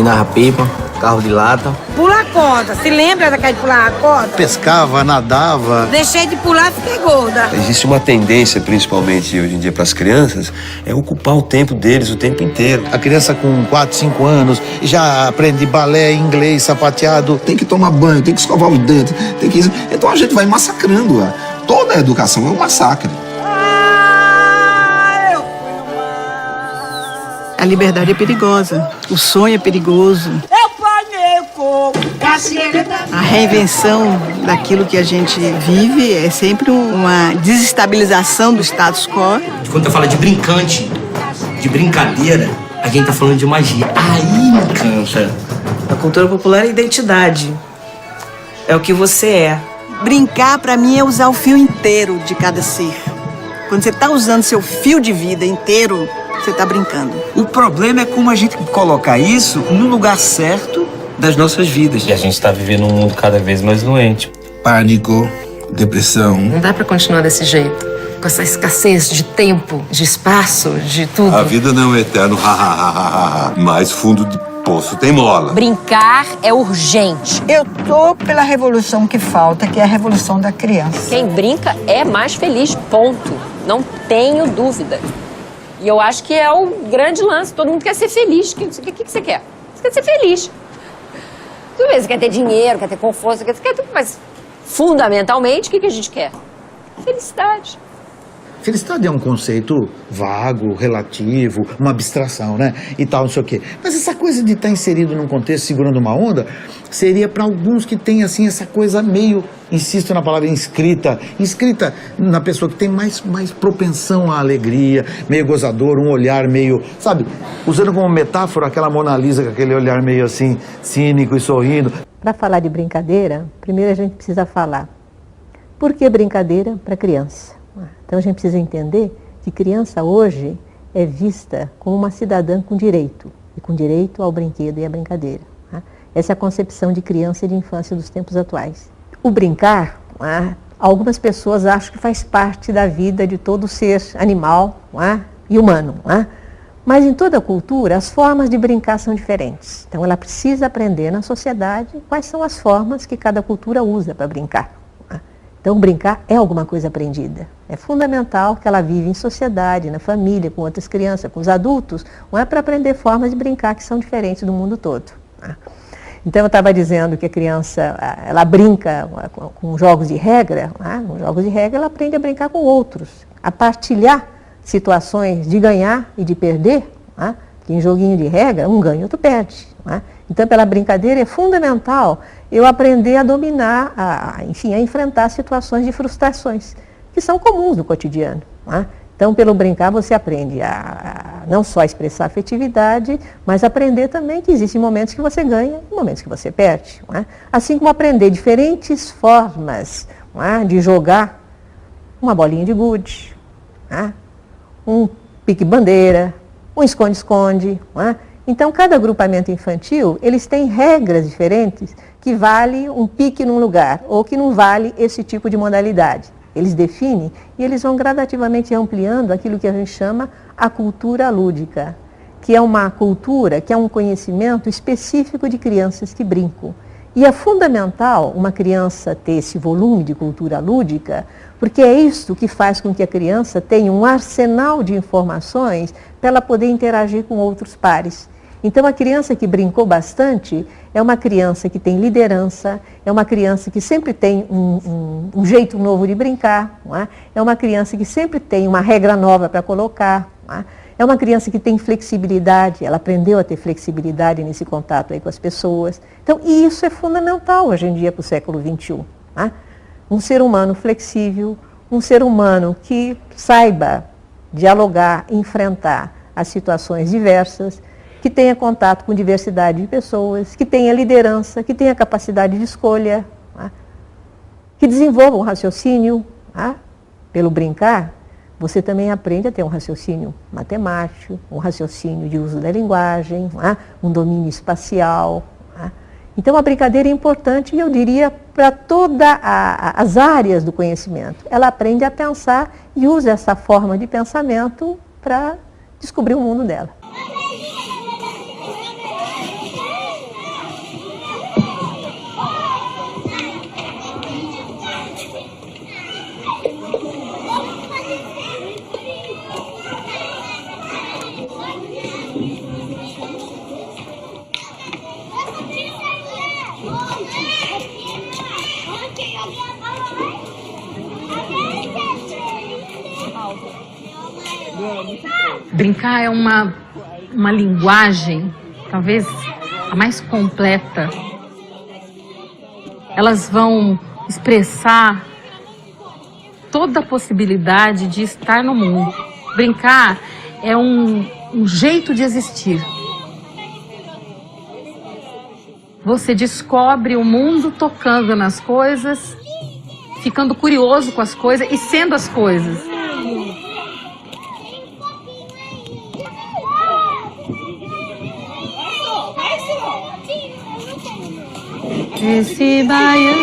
Empinava pipa, carro de lata. Pular corda. Se lembra daquela de pular a corda? Pescava, nadava. Deixei de pular, fiquei gorda. Existe uma tendência, principalmente hoje em dia para as crianças, é ocupar o tempo deles o tempo inteiro. A criança com 4, 5 anos já aprende balé, inglês, sapateado. Tem que tomar banho, tem que escovar os dentes, tem que... Então a gente vai massacrando. Toda a educação é um massacre. A liberdade é perigosa, o sonho é perigoso. A reinvenção daquilo que a gente vive é sempre uma desestabilização do status quo. Quando eu falo de brincante, de brincadeira, a gente tá falando de magia. Aí me encanta. A cultura popular é identidade. É o que você é. Brincar, pra mim, é usar o fio inteiro de cada ser. Quando você tá usando seu fio de vida inteiro, você tá brincando. O problema é como a gente colocar isso no lugar certo das nossas vidas. E a gente tá vivendo um mundo cada vez mais doente. Pânico, depressão. Não dá pra continuar desse jeito. Com essa escassez de tempo, de espaço, de tudo. A vida não é eterno, mas fundo de poço tem mola. Brincar é urgente. Eu tô pela revolução que falta, que é a revolução da criança. Quem brinca é mais feliz, ponto. Não tenho dúvida. E eu acho que é o grande lance. Todo mundo quer ser feliz. O que você quer? Você quer ser feliz. Tudo bem, você quer ter dinheiro, quer ter conforto, você quer ter... Mas, fundamentalmente, o que a gente quer? Felicidade. Felicidade é um conceito vago, relativo, uma abstração, né? E tal, não sei o quê. Mas essa coisa de estar inserido num contexto segurando uma onda seria para alguns que têm, assim, essa coisa meio, insisto na palavra inscrita na pessoa que tem mais propensão à alegria, meio gozador, um olhar meio, sabe? Usando como metáfora aquela Mona Lisa com aquele olhar meio assim, cínico e sorrindo. Para falar de brincadeira, primeiro a gente precisa falar por que brincadeira para criança. Então a gente precisa entender que criança hoje é vista como uma cidadã com direito, e com direito ao brinquedo e à brincadeira. Essa é a concepção de criança e de infância dos tempos atuais. O brincar, algumas pessoas acham que faz parte da vida de todo ser animal e humano. Mas em toda cultura, as formas de brincar são diferentes. Então ela precisa aprender na sociedade quais são as formas que cada cultura usa para brincar. Então, brincar é alguma coisa aprendida. É fundamental que ela vive em sociedade, na família, com outras crianças, com os adultos, para aprender formas de brincar que são diferentes do mundo todo. Então, eu estava dizendo que a criança, ela brinca com jogos de regra, com jogos de regra ela aprende a brincar com outros, a partilhar situações de ganhar e de perder, que em joguinho de regra, um ganha e outro perde. Então, pela brincadeira, é fundamental eu aprender a dominar, a enfrentar situações de frustrações, que são comuns no cotidiano. Então, pelo brincar, você aprende a não só expressar afetividade, mas aprender também que existem momentos que você ganha e momentos que você perde. Assim como aprender diferentes formas de jogar uma bolinha de gude, um pique-bandeira, um esconde-esconde. Então, cada agrupamento infantil, eles têm regras diferentes que vale um pique num lugar ou que não vale esse tipo de modalidade. Eles definem e eles vão gradativamente ampliando aquilo que a gente chama a cultura lúdica, que é uma cultura, que é um conhecimento específico de crianças que brincam. E é fundamental uma criança ter esse volume de cultura lúdica, porque é isso que faz com que a criança tenha um arsenal de informações para ela poder interagir com outros pares. Então, a criança que brincou bastante é uma criança que tem liderança, é uma criança que sempre tem um jeito novo de brincar, é uma criança que sempre tem uma regra nova para colocar, é uma criança que tem flexibilidade, ela aprendeu a ter flexibilidade nesse contato aí com as pessoas. Então, e isso é fundamental hoje em dia para o século XXI. Um ser humano flexível, um ser humano que saiba dialogar, enfrentar as situações diversas, que tenha contato com diversidade de pessoas, que tenha liderança, que tenha capacidade de escolha, que desenvolva um raciocínio. Pelo brincar, você também aprende a ter um raciocínio matemático, um raciocínio de uso da linguagem, um domínio espacial. Então, a brincadeira é importante, e eu diria, para todas as áreas do conhecimento. Ela aprende a pensar e usa essa forma de pensamento para descobrir o mundo dela. Brincar é uma linguagem, talvez a mais completa. Elas vão expressar toda a possibilidade de estar no mundo. Brincar é um jeito de existir. Você descobre o mundo tocando nas coisas, ficando curioso com as coisas e sendo as coisas. Esse baião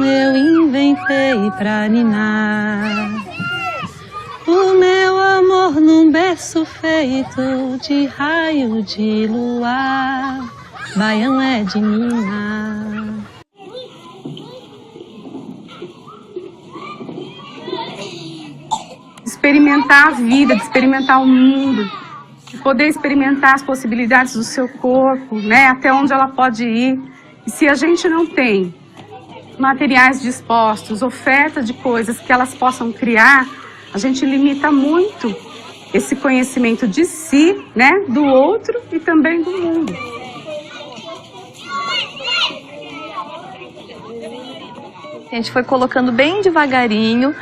eu inventei pra ninar o meu amor num berço feito de raio de luar. Baião é de ninar. Experimentar a vida, de experimentar o mundo, de poder experimentar as possibilidades do seu corpo, né? Até onde ela pode ir. E se a gente não tem materiais dispostos, oferta de coisas que elas possam criar, a gente limita muito esse conhecimento de si, né? Do outro e também do mundo. A gente foi colocando bem devagarinho,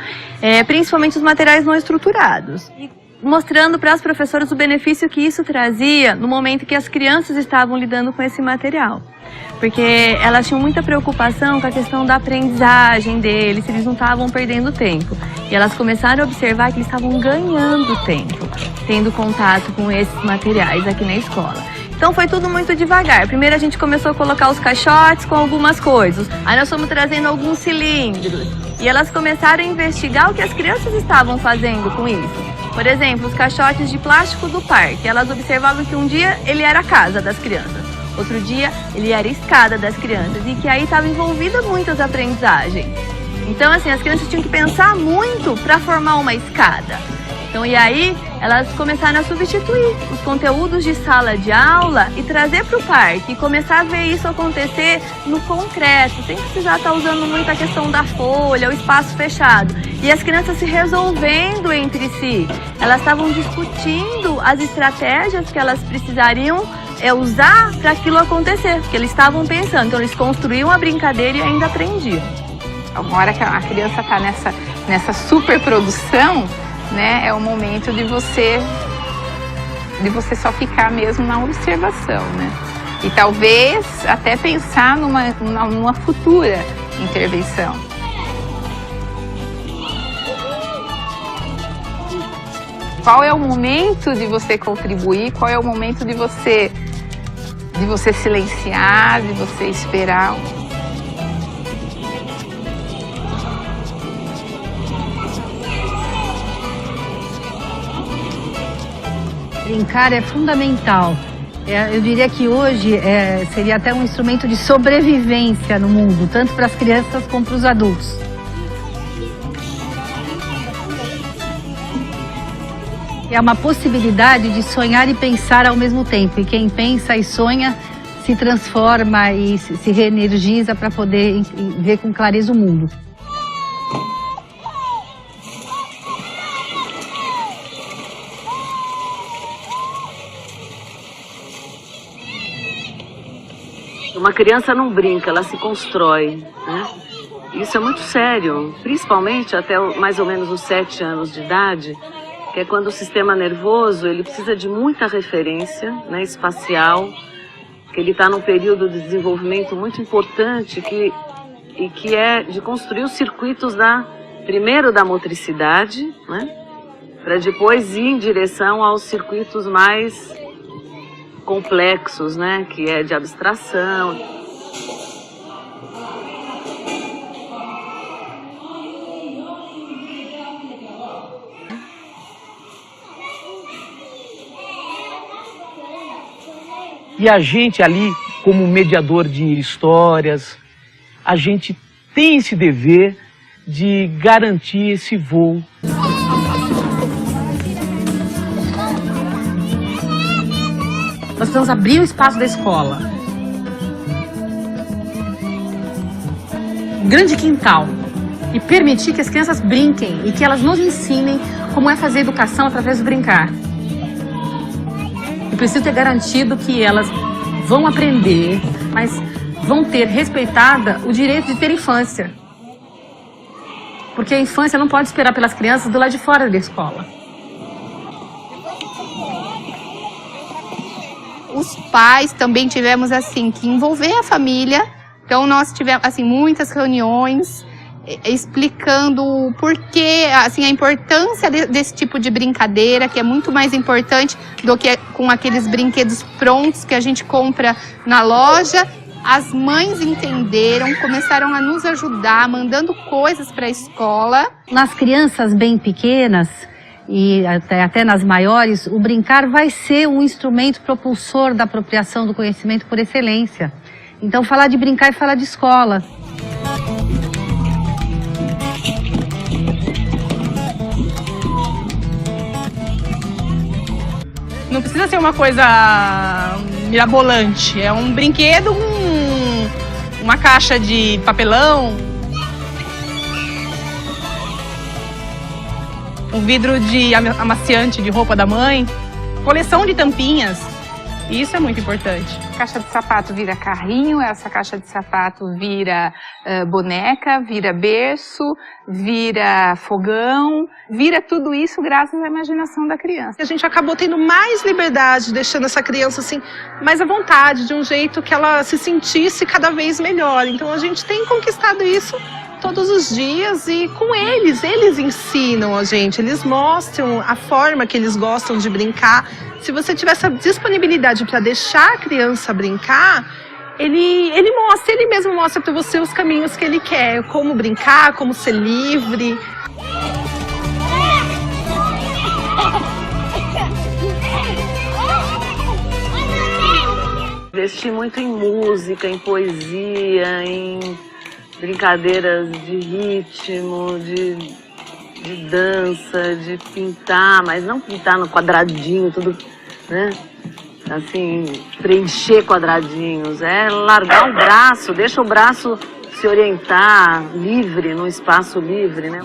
principalmente os materiais não estruturados, e mostrando para as professoras o benefício que isso trazia no momento que as crianças estavam lidando com esse material. Porque elas tinham muita preocupação com a questão da aprendizagem deles, se eles não estavam perdendo tempo. E elas começaram a observar que eles estavam ganhando tempo, tendo contato com esses materiais aqui na escola. Então foi tudo muito devagar. Primeiro a gente começou a colocar os caixotes com algumas coisas. Aí nós fomos trazendo alguns cilindros. E elas começaram a investigar o que as crianças estavam fazendo com isso. Por exemplo, os caixotes de plástico do parque. Elas observavam que um dia ele era a casa das crianças. Outro dia ele era a escada das crianças. E que aí estava envolvida muitas aprendizagens. Então assim, as crianças tinham que pensar muito para formar uma escada. Então, e aí, elas começaram a substituir os conteúdos de sala de aula e trazer para o parque, e começar a ver isso acontecer no concreto, sem precisar estar usando muito a questão da folha, o espaço fechado. E as crianças se resolvendo entre si. Elas estavam discutindo as estratégias que elas precisariam usar para aquilo acontecer, porque eles estavam pensando. Então, eles construíam a brincadeira e ainda aprendiam. Uma hora que a criança está nessa superprodução, né, é o momento de você só ficar mesmo na observação, né? E talvez até pensar numa futura intervenção. Qual é o momento de você contribuir? Qual é o momento de você silenciar, de você esperar? Brincar é fundamental. Eu diria que hoje seria até um instrumento de sobrevivência no mundo, tanto para as crianças como para os adultos. É uma possibilidade de sonhar e pensar ao mesmo tempo. E quem pensa e sonha se transforma e se reenergiza para poder ver com clareza o mundo. Uma criança não brinca, ela se constrói, né? Isso é muito sério, principalmente até mais ou menos os 7 anos de idade, que é quando o sistema nervoso ele precisa de muita referência, né, espacial, que ele está num período de desenvolvimento muito importante que é de construir os circuitos primeiro da motricidade, né, para depois ir em direção aos circuitos mais complexos, né, que é de abstração. E a gente ali, como mediador de histórias, a gente tem esse dever de garantir esse voo. Nós precisamos abrir o espaço da escola. Um grande quintal. E permitir que as crianças brinquem e que elas nos ensinem como é fazer educação através do brincar. Eu preciso ter garantido que elas vão aprender, mas vão ter respeitada o direito de ter infância. Porque a infância não pode esperar pelas crianças do lado de fora da escola. Os pais também tivemos assim que envolver a família. Então nós tivemos assim muitas reuniões explicando o porquê, assim, a importância desse tipo de brincadeira, que é muito mais importante do que com aqueles brinquedos prontos que a gente compra na loja. As mães entenderam, começaram a nos ajudar, mandando coisas para a escola. Nas crianças bem pequenas e até nas maiores, o brincar vai ser um instrumento propulsor da apropriação do conhecimento por excelência. Então, falar de brincar é falar de escola. Não precisa ser uma coisa mirabolante. É um brinquedo, uma caixa de papelão, um vidro de amaciante de roupa da mãe, coleção de tampinhas. Isso é muito importante. Caixa de sapato vira carrinho, essa caixa de sapato vira boneca, vira berço, vira fogão, vira tudo isso graças à imaginação da criança. A gente acabou tendo mais liberdade, deixando essa criança assim, mais à vontade, de um jeito que ela se sentisse cada vez melhor. Então a gente tem conquistado isso todos os dias e com eles ensinam a gente, eles mostram a forma que eles gostam de brincar. Se você tiver essa disponibilidade para deixar a criança brincar, ele mesmo mostra para você os caminhos que ele quer, como brincar, como ser livre. Investi muito em música, em poesia, em brincadeiras de ritmo, de dança, de pintar, mas não pintar no quadradinho, tudo, né? Assim, preencher quadradinhos, é largar o braço, deixa o braço se orientar livre, num espaço livre, né?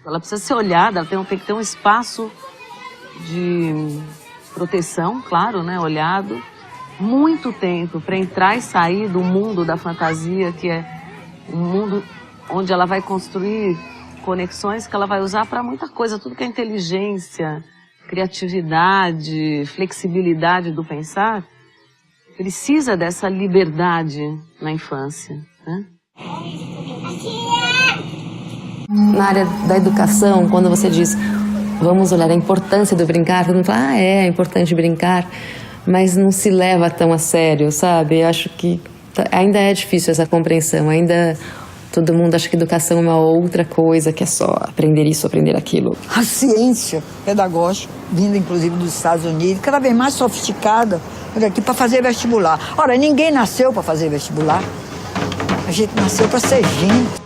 Ela precisa ser olhada, ela tem que ter um espaço de proteção, claro, né? Olhado. Muito tempo para entrar e sair do mundo da fantasia, que é um mundo onde ela vai construir conexões que ela vai usar para muita coisa, tudo que é inteligência, criatividade, flexibilidade do pensar, precisa dessa liberdade na infância, né? Na área da educação, quando você diz, vamos olhar a importância do brincar, todo mundo fala, é importante brincar, mas não se leva tão a sério, sabe? Eu acho que ainda é difícil essa compreensão, ainda todo mundo acha que educação é uma outra coisa, que é só aprender isso, aprender aquilo. A ciência pedagógica, vinda inclusive dos Estados Unidos, cada vez mais sofisticada, aqui para fazer vestibular. Ora, ninguém nasceu para fazer vestibular, a gente nasceu para ser gente.